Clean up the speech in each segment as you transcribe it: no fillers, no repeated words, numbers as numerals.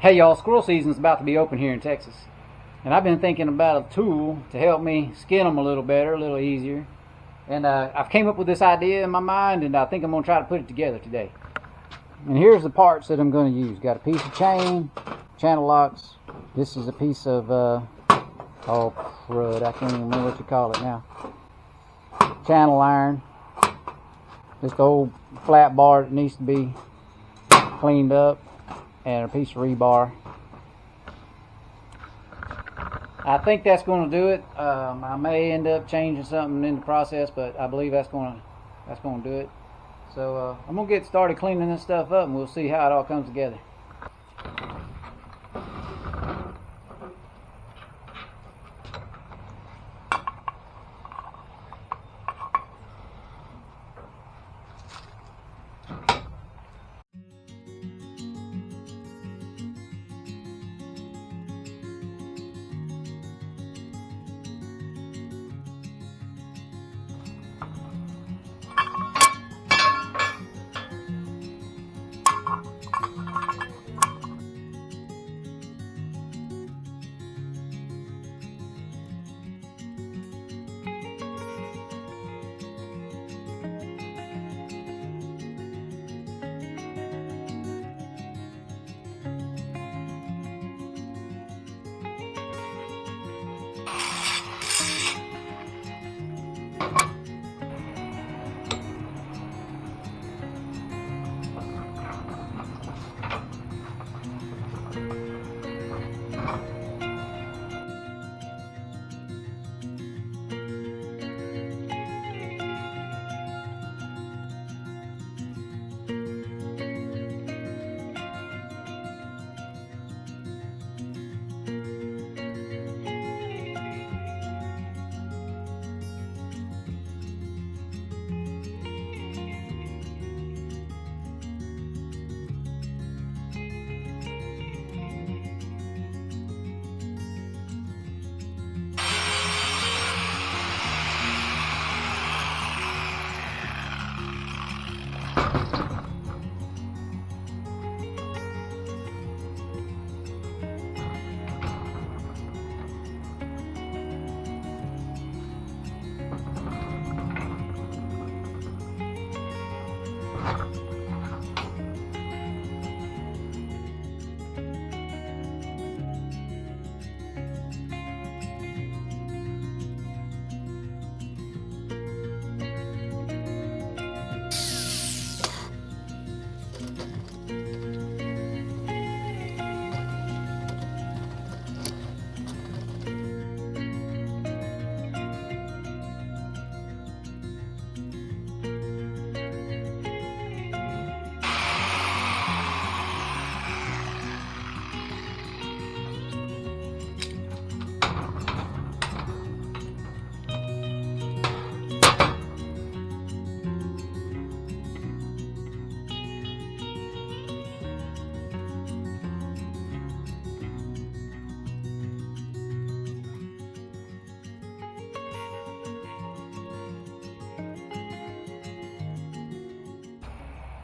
Hey y'all, squirrel season's about to be open here in Texas. And I've been thinking about a tool to help me skin them a little better, a little easier. And I've came up with this idea in my mind, and I think I'm going to try to put it together today. And here's the parts that I'm going to use. Got a piece of chain, channel locks. This is a piece of, oh crud, I can't even remember what you call it now. Channel iron. Just the old flat bar that needs to be cleaned up. And a piece of rebar. I think that's going to do it. I may end up changing something in the process, but I believe that's going to do it. So I'm going to get started cleaning this stuff up, and we'll see how it all comes together.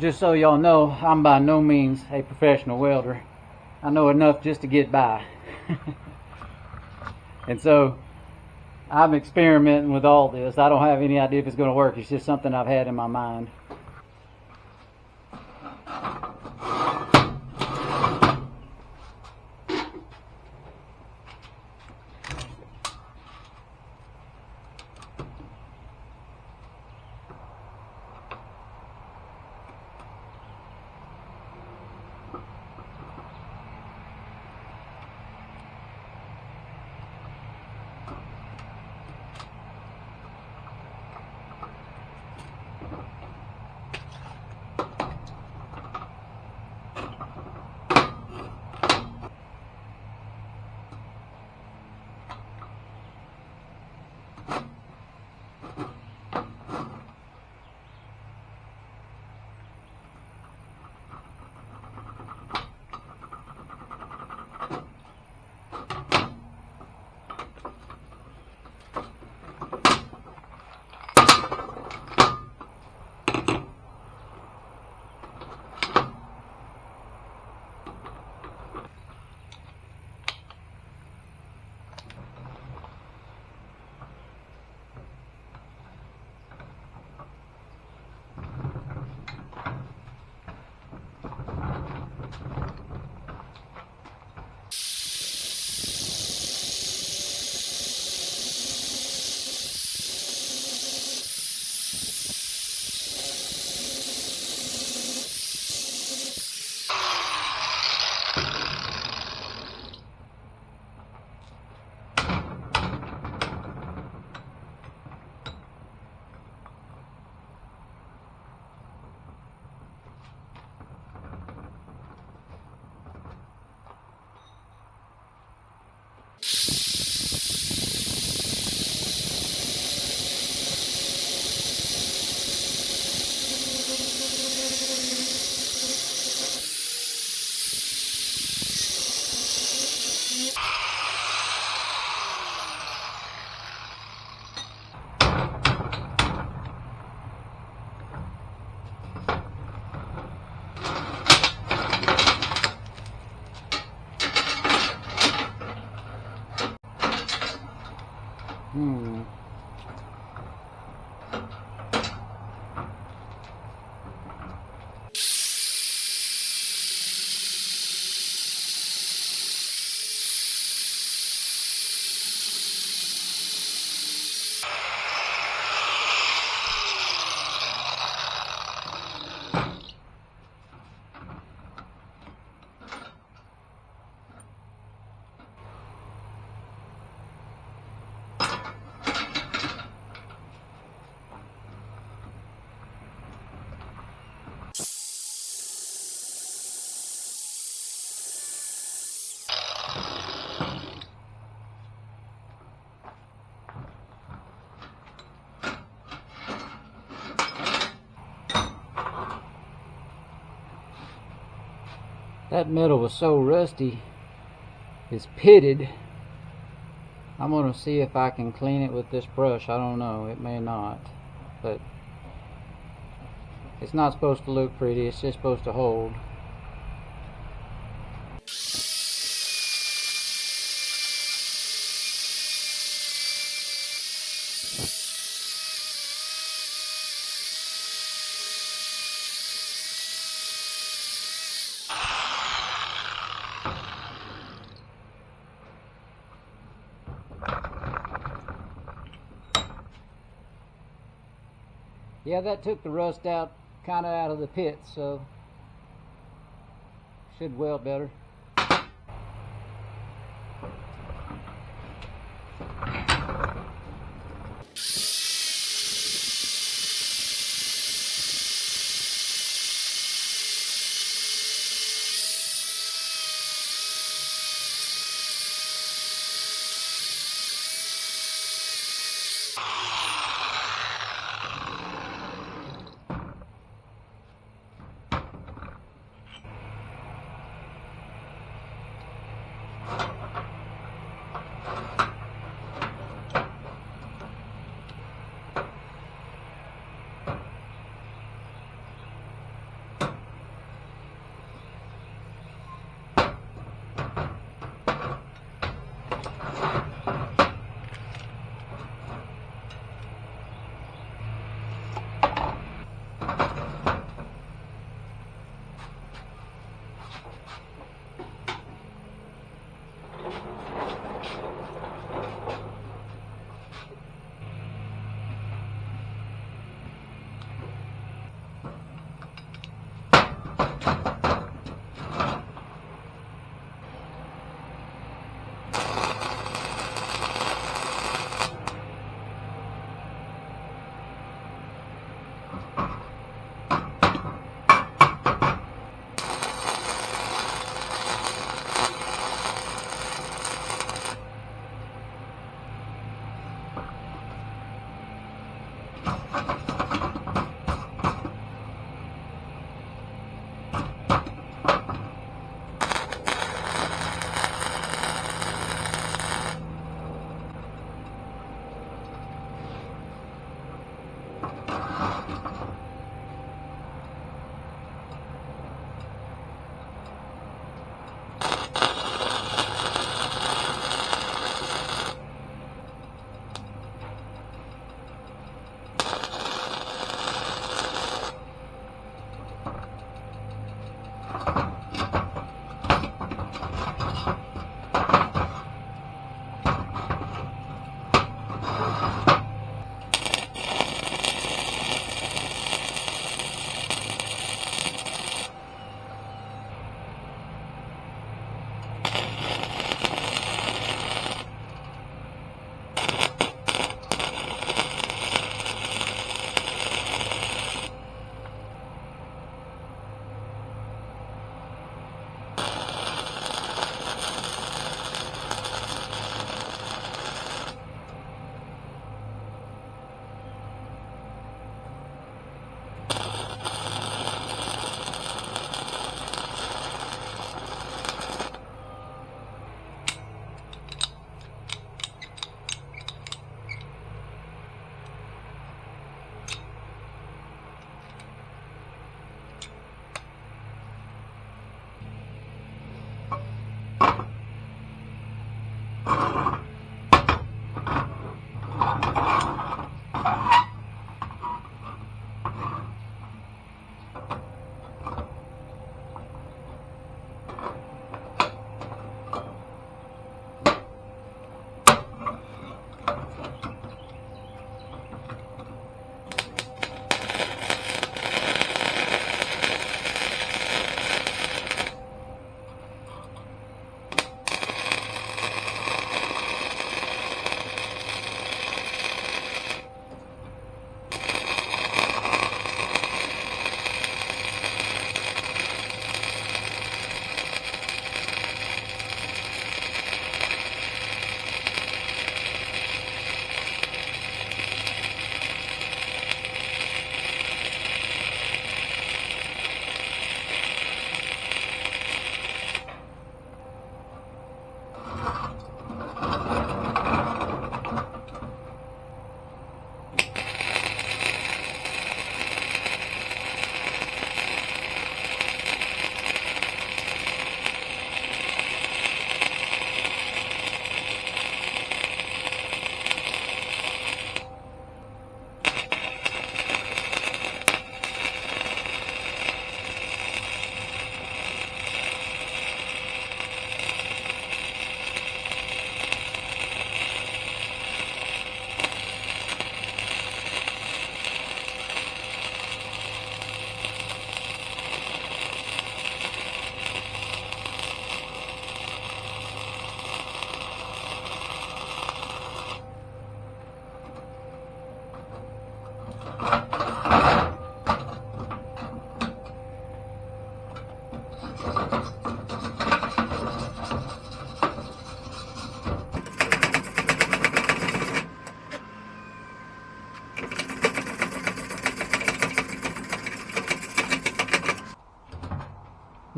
Just so y'all know, I'm by no means a professional welder. I know enough just to get by. And so I'm experimenting with all this. I don't have any idea if it's going to work. It's just something I've had in my mind. Hmm. That metal was so rusty, it's pitted. I'm gonna see if I can clean it with this brush. I don't know, it may not, but it's not supposed to look pretty, it's just supposed to hold. Yeah, that took the rust out, kind of out of the pit, so should weld better.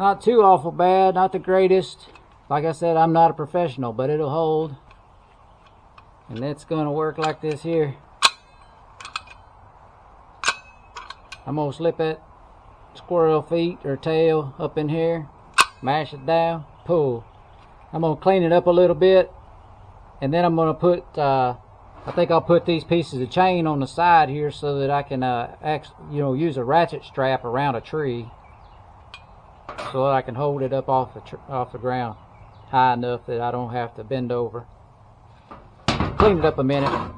Not too awful bad, not the greatest. Like I said, I'm not a professional, but it'll hold. And it's gonna work like this here. I'm gonna slip that squirrel feet or tail up in here, mash it down, pull. I'm gonna clean it up a little bit, and then I'm gonna put I think I'll put these pieces of chain on the side here so that I can use a ratchet strap around a tree so that I can hold it up off the ground high enough that I don't have to bend over. Clean it up a minute.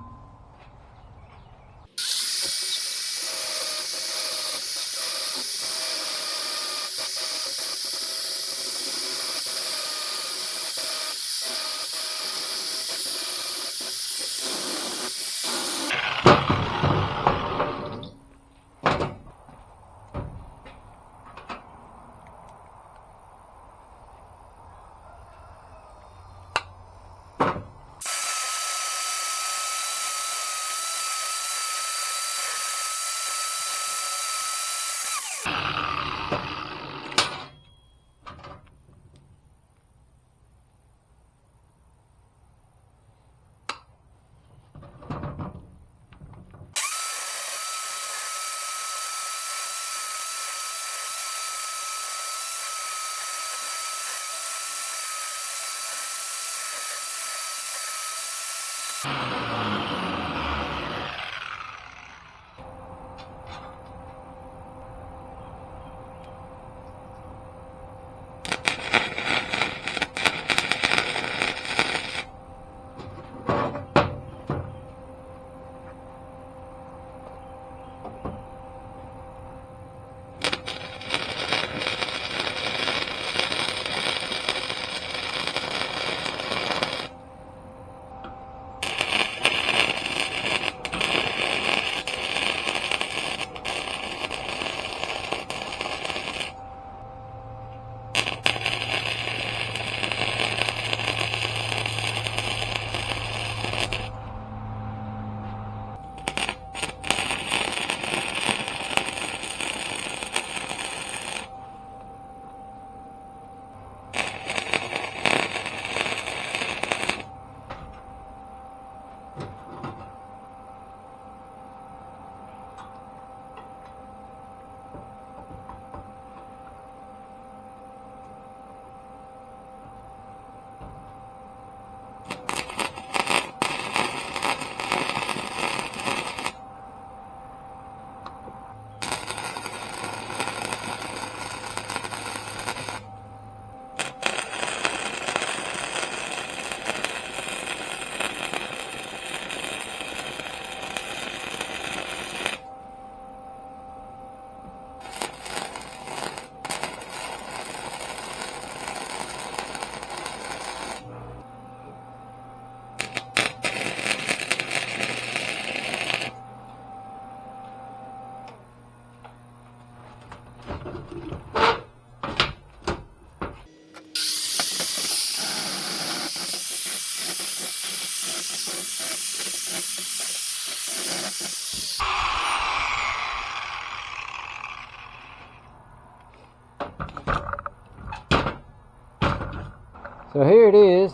So here it is,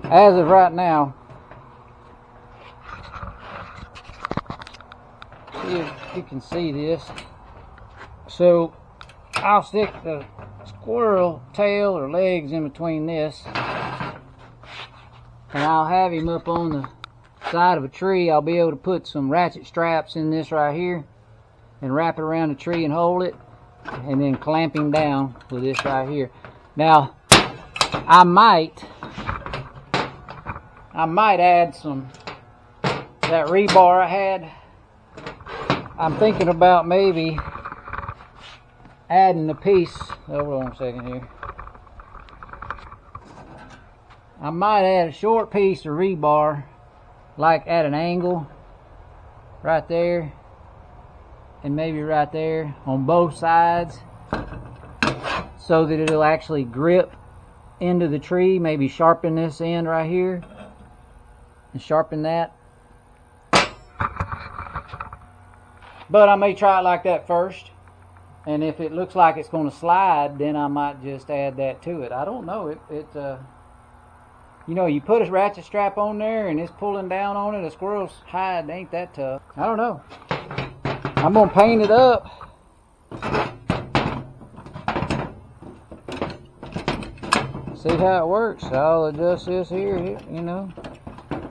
as of right now. See if you can see this. So I'll stick the squirrel tail or legs in between this, and I'll have him up on the side of a tree. I'll be able to put some ratchet straps in this right here and wrap it around the tree and hold it, and then clamp him down with this right here. Now I might add some that rebar I had. I'm thinking about maybe adding a piece. Hold on a second here. I might add a short piece of rebar, like at an angle, right there, and maybe right there on both sides, so that it'll actually grip into the tree. Maybe sharpen this end right here and sharpen that. But I may try it like that first. And if it looks like it's going to slide, then I might just add that to it. I don't know. You know, you put a ratchet strap on there and it's pulling down on it. A squirrel's hide ain't that tough. I don't know. I'm going to paint it up. See how it works. I'll adjust this here, you know.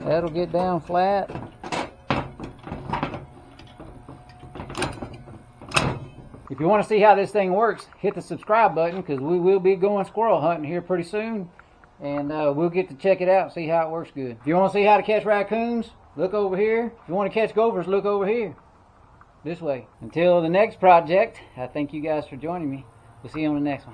That'll get down flat. If you want to see how this thing works, hit the subscribe button, because we will be going squirrel hunting here pretty soon. And we'll get to check it out and see how it works good. If you want to see how to catch raccoons, look over here. If you want to catch gophers, look over here. This way. Until the next project, I thank you guys for joining me. We'll see you on the next one.